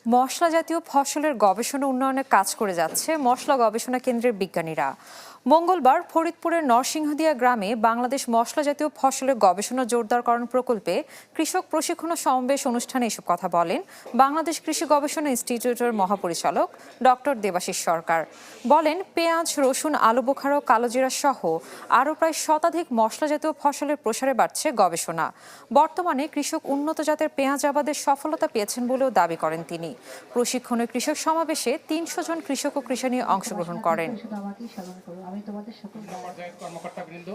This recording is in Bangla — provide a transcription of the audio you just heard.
মশলা জাতীয় ফসলের গবেষণা উন্নয়নে কাজ করে যাচ্ছে মশলা গবেষণা কেন্দ্রের বিজ্ঞানীরা। মঙ্গলবার ফরিদপুরের নরসিংহদিয়া গ্রামে বাংলাদেশ মশলা জাতীয় ফসলের গবেষণা জোরদারকরণ প্রকল্পে কৃষক প্রশিক্ষণ ও সমাবেশ অনুষ্ঠানে এসব কথা বলেন বাংলাদেশ কৃষি গবেষণা ইনস্টিটিউটের মহাপরিচালক ডক্টর দেবাশিস সরকার। বলেন, পেঁয়াজ, রসুন, আলু বোখারা ও কালোজিরা সহ আরও প্রায় শতাধিক মশলা জাতীয় ফসলের প্রসারে বাড়ছে গবেষণা। বর্তমানে কৃষক উন্নত জাতের পেঁয়াজ আবাদের সফলতা পেয়েছেন বলেও দাবি করেন তিনি। প্রশিক্ষণে কৃষক সমাবেশে ৩০০ জন কৃষক ও কৃষাণী অংশগ্রহণ করেন। কর্মকর্তাবৃন্দ